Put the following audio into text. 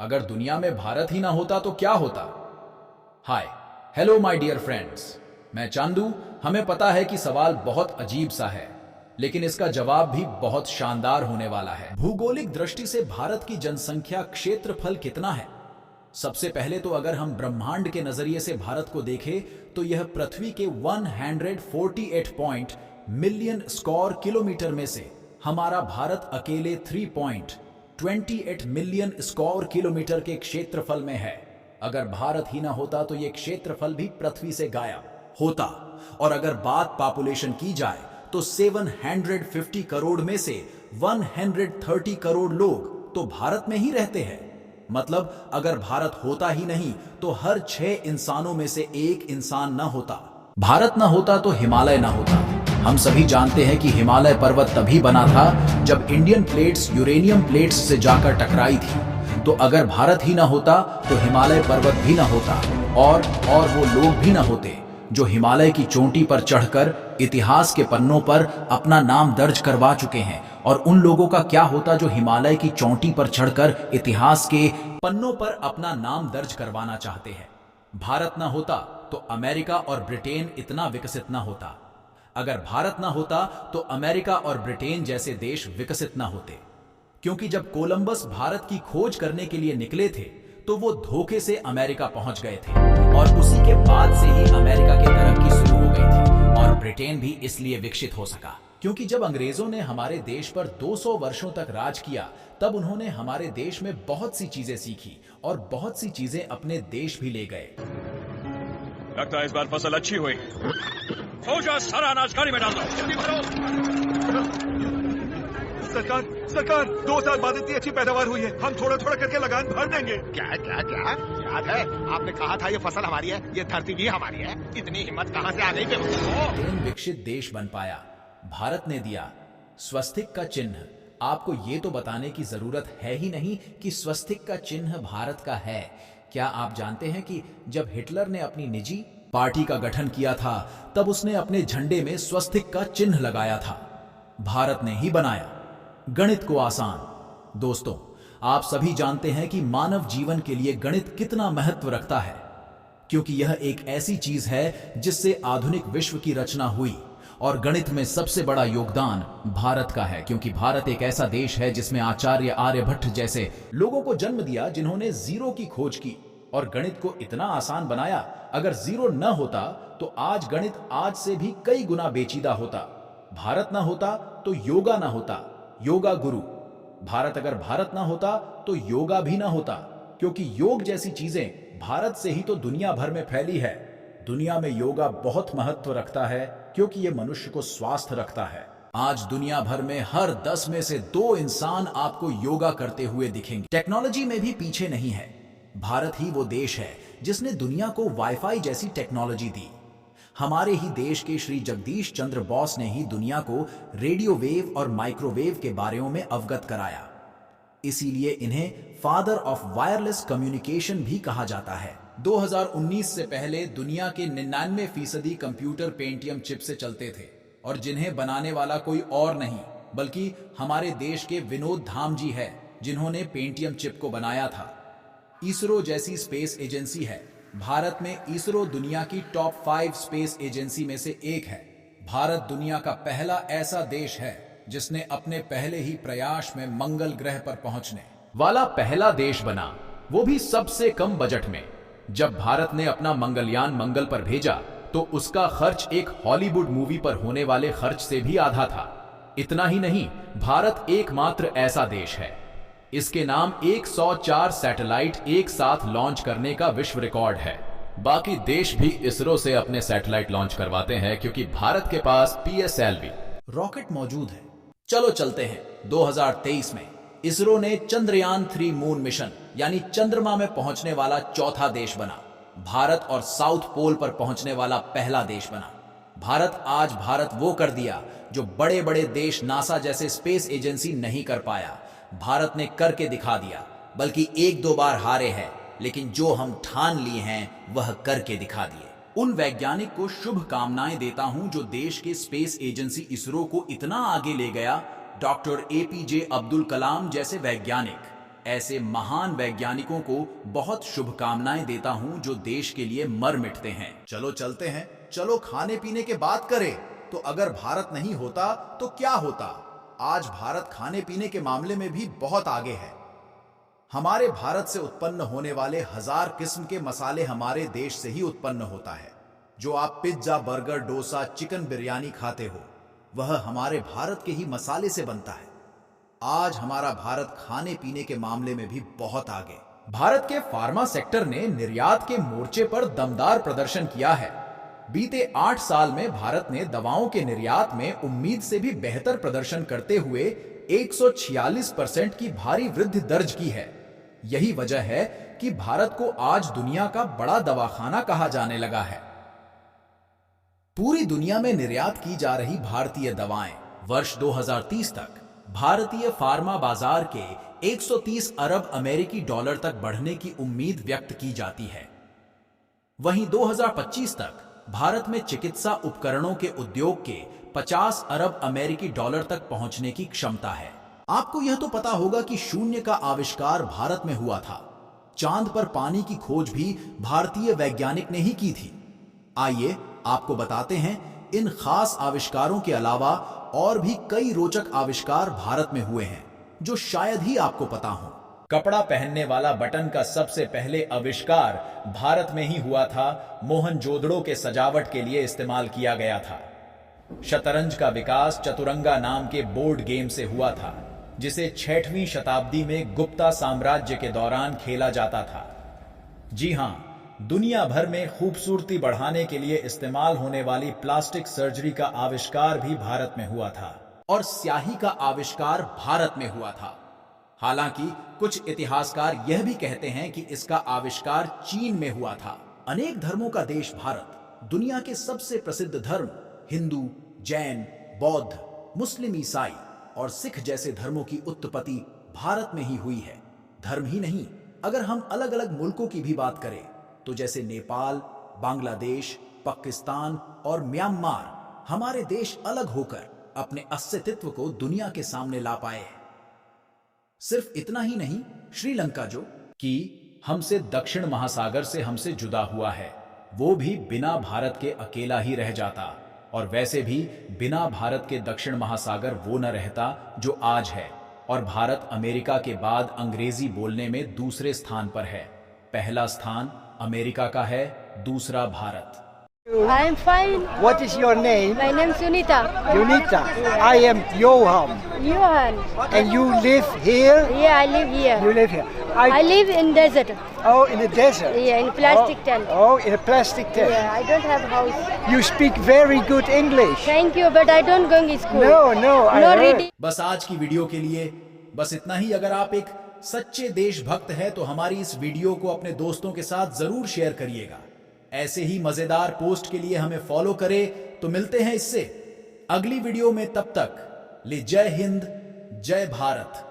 अगर दुनिया में भारत ही ना होता तो क्या होता। हाय, हेलो माय डियर फ्रेंड्स, मैं चांदू। हमें पता है कि सवाल बहुत अजीब सा है, लेकिन इसका जवाब भी बहुत शानदार होने वाला है। भूगोलिक दृष्टि से भारत की जनसंख्या क्षेत्रफल कितना है? सबसे पहले तो अगर हम ब्रह्मांड के नजरिए से भारत को देखें तो यह पृथ्वी के 148 पॉइंट मिलियन स्क्वायर किलोमीटर में से हमारा भारत अकेले 3.28 मिलियन स्क्वायर किलोमीटर के क्षेत्रफल में है। अगर भारत ही ना होता तो यह क्षेत्रफल भी पृथ्वी से गायब होता। और अगर बात पॉपुलेशन की जाए तो 750 करोड़ में से 130 करोड़ लोग तो भारत में ही रहते हैं। मतलब अगर भारत होता ही नहीं तो हर 6 इंसानों में से एक इंसान न होता। भारत न होता तो हिमालय न होता। हम सभी जानते हैं कि हिमालय पर्वत तभी बना था जब इंडियन प्लेट्स यूरेनियम प्लेट्स से जाकर टकराई थी। तो अगर भारत ही न होता तो हिमालय पर्वत भी न होता और वो लोग भी न होते जो हिमालय की चोटी पर चढ़कर इतिहास के पन्नों पर अपना नाम दर्ज करवा चुके हैं। और उन लोगों का क्या होता जो हिमालय की चोटी पर चढ़कर इतिहास के पन्नों पर अपना नाम दर्ज करवाना चाहते हैं। भारत ना होता तो अमेरिका और ब्रिटेन इतना विकसित ना होता। अगर भारत ना होता तो अमेरिका और ब्रिटेन जैसे देश विकसित ना होते, क्योंकि जब कोलंबस भारत की खोज करने के लिए निकले थे तो वो धोखे से अमेरिका पहुंच गए थे और उसी के बाद से ही अमेरिका की तरक्की शुरू हो गई थी। और ब्रिटेन भी इसलिए विकसित हो सका क्योंकि जब अंग्रेजों ने हमारे देश पर 200 वर्षों तक राज किया तब उन्होंने हमारे देश में बहुत सी चीजें सीखी और बहुत सी चीजें अपने देश भी ले गए। लगता है इस बार फसल अच्छी हुई। फौजा सारा अनाज गाड़ी में डाल दो, जल्दी भरो। सरकार सरकार 2 साल बाद इतनी अच्छी पैदावार हुई है, हम थोड़ा थोड़ा करके लगान भर देंगे। क्या क्या क्या याद है आपने कहा था ये फसल हमारी है, ये धरती भी हमारी है। इतनी हिम्मत कहां से आ गई ब्रिटेन विकसित देश बन पाया। भारत ने दिया स्वस्तिक का चिन्ह। आपको ये तो बताने की जरूरत है ही नहीं कि स्वस्तिक का चिन्ह भारत का है। क्या आप जानते हैं कि जब हिटलर ने अपनी निजी पार्टी का गठन किया था तब उसने अपने झंडे में स्वस्तिक का चिन्ह लगाया था। भारत ने ही बनाया गणित को आसान। दोस्तों, आप सभी जानते हैं कि मानव जीवन के लिए गणित कितना महत्व रखता है, क्योंकि यह एक ऐसी चीज है जिससे आधुनिक विश्व की रचना हुई। और गणित में सबसे बड़ा योगदान भारत का है, क्योंकि भारत एक ऐसा देश है जिसमें आचार्य आर्यभट्ट जैसे लोगों को जन्म दिया जिन्होंने जीरो की खोज की और गणित को इतना आसान बनाया। अगर जीरो न होता तो आज गणित आज से भी कई गुना पेचीदा होता। भारत ना होता तो योगा ना होता, योगा गुरु। भारत ना होता तो योगा भी ना होता, क्योंकि योग जैसी चीजें भारत से ही तो दुनिया भर में फैली है। दुनिया में योगा बहुत महत्व रखता है क्योंकि यह मनुष्य को स्वस्थ रखता है। आज दुनिया भर में हर 10 में से 2 इंसान आपको योगा करते हुए दिखेंगे। टेक्नोलॉजी में भी पीछे नहीं है। भारत ही वो देश है जिसने दुनिया को वाईफाई जैसी टेक्नोलॉजी दी। हमारे ही देश के श्री जगदीश चंद्र बोस ने ही दुनिया को रेडियो वेव और माइक्रोवेव के बारे में अवगत कराया। इसीलिए इन्हें फादर ऑफ वायरलेस कम्युनिकेशन भी कहा जाता है। 2019 से पहले दुनिया के 99% कंप्यूटर पेंटियम चिप से चलते थे और जिन्हें बनाने वाला कोई और नहीं बल्कि हमारे देश के विनोद धाम जी है, जिन्होंने पेंटियम चिप को बनाया था। इसरो जैसी स्पेस एजेंसी है। भारत में इसरो दुनिया की टॉप 5 स्पेस एजेंसी में से एक है। भारत दुनिया का पहला ऐसा देश है जिसने अपने पहले ही प्रयास में मंगल ग्रह पर पहुंचने वाला पहला देश बना, वो भी सबसे कम बजट में। जब भारत ने अपना मंगलयान मंगल पर भेजा तो उसका खर्च एक हॉलीवुड मूवी पर होने वाले खर्च से भी आधा था। इतना ही नहीं, भारत एकमात्र ऐसा देश है, इसके नाम 104 सैटेलाइट एक साथ लॉन्च करने का विश्व रिकॉर्ड है। बाकी देश भी इसरो से अपने सैटेलाइट लॉन्च करवाते हैं क्योंकि भारत के पास PSLV रॉकेट मौजूद है। चलो चलते हैं 2023 में इसरो ने चंद्रयान 3 मून मिशन यानी चंद्रमा में पहुंचने वाला चौथा देश बना। भारत और साउथ पोल पर पहुंचने वाला पहला देश बना। भारत वो कर दिया जो बड़े बड़े देश नासा जैसे स्पेस एजेंसी नहीं कर पाया। भारत ने करके दिखा दिया, बल्कि 1-2 बार हारे हैं, लेकिन जो हम ठान लिए हैं वह करके दिखा दिए। उन वैज्ञानिक को शुभ कामनाएं देता हूं जो देश के स्पेस एजेंसी इसरो को इतना आगे ले गया। डॉक्टर APJ अब्दुल कलाम जैसे वैज्ञानिक, ऐसे महान वैज्ञानिकों को बहुत शुभकामनाएं देता हूं जो देश के लिए मर मिटते हैं। चलो चलते हैं, चलो खाने पीने के बात करें। तो अगर भारत नहीं होता तो क्या होता? आज भारत खाने पीने के मामले में भी बहुत आगे है। हमारे भारत से उत्पन्न होने वाले 1000 किस्म के मसाले हमारे देश से ही उत्पन्न होता है। जो आप pizza, burger, dosa, chicken biryani खाते हो, वह हमारे भारत के ही मसाले से बनता है। आज हमारा भारत खाने पीने के मामले में भी बहुत आगे। भारत के फार्मा सेक्टर ने निर्यात के मोर्चे पर दमदार प्रदर्शन किया है। बीते 8 साल में भारत ने दवाओं के निर्यात में उम्मीद से भी बेहतर प्रदर्शन करते हुए 146% की भारी वृद्धि दर्ज की है। यही वजह है कि भारत को आज दुनिया का बड़ा दवाखाना कहा जाने लगा है। पूरी दुनिया में निर्यात की जा रही भारतीय दवाएं वर्ष 2030 तक भारतीय फार्मा बाजार के 130 अरब अमेरिकी डॉलर तक बढ़ने की उम्मीद व्यक्त की जाती है। वहीं 2025 तक भारत में चिकित्सा उपकरणों के उद्योग के 50 अरब अमेरिकी डॉलर तक पहुंचने की क्षमता है। आपको यह तो पता होगा कि शून्य का आविष्कार भारत में हुआ था। चांद पर पानी की खोज भी भारतीय वैज्ञानिक ने ही की थी। आइए आपको बताते हैं इन खास आविष्कारों के अलावा और भी कई रोचक आविष्कार भारत में हुए हैं जो शायद ही आपको पता हो। कपड़ा पहनने वाला बटन का सबसे पहले आविष्कार भारत में ही हुआ था। मोहनजोदड़ो के सजावट के लिए इस्तेमाल किया गया था। शतरंज का विकास चतुरंगा नाम के बोर्ड गेम से हुआ था, जिसे 6वीं शताब्दी में गुप्ता साम्राज्य के दौरान खेला जाता था। जी हां, दुनिया भर में खूबसूरती बढ़ाने के लिए इस्तेमाल होने वाली प्लास्टिक सर्जरी का आविष्कार भी भारत में हुआ था और स्याही का आविष्कार भारत में हुआ था। हालांकि कुछ इतिहासकार यह भी कहते हैं कि इसका आविष्कार चीन में हुआ था। अनेक धर्मों का देश भारत, दुनिया के सबसे प्रसिद्ध धर्म हिंदू, जैन, बौद्ध, मुस्लिम, ईसाई और सिख जैसे धर्मों की उत्पत्ति भारत में ही हुई है। धर्म ही नहीं, अगर हम अलग अलग मुल्कों की भी बात करें तो जैसे नेपाल, बांग्लादेश, पाकिस्तान और म्यांमार, हमारे देश अलग होकर अपने अस्तित्व को दुनिया के सामने ला पाए हैं। सिर्फ इतना ही नहीं, श्रीलंका जो कि हमसे दक्षिण महासागर से हमसे जुदा हुआ है, वो भी बिना भारत के अकेला ही रह जाता। और वैसे भी बिना भारत के दक्षिण महासागर वो न रहता जो आज है। और भारत अमेरिका के बाद अंग्रेजी बोलने में दूसरे स्थान पर है। पहला स्थान अमेरिका का है, दूसरा Bharat. I am fine. What is your name? My name is Sunita. Unita. I am Johan. Johan. And you live here? Yeah, I live here. You live here. I live in desert. Oh, in the desert? Yeah, in plastic tent. Oh, in a plastic tent. Yeah, I don't have house. You speak very good English. Thank you, but I don't go to school. No, I No heard. reading. बस आज की video के लिए बस इतना ही। अगर आप एक सच्चे देशभक्त हैं तो हमारी इस वीडियो को अपने दोस्तों के साथ जरूर शेयर करिएगा। ऐसे ही मजेदार पोस्ट के लिए हमें फॉलो करें। तो मिलते हैं इससे अगली वीडियो में, तब तक ले जय हिंद, जय भारत।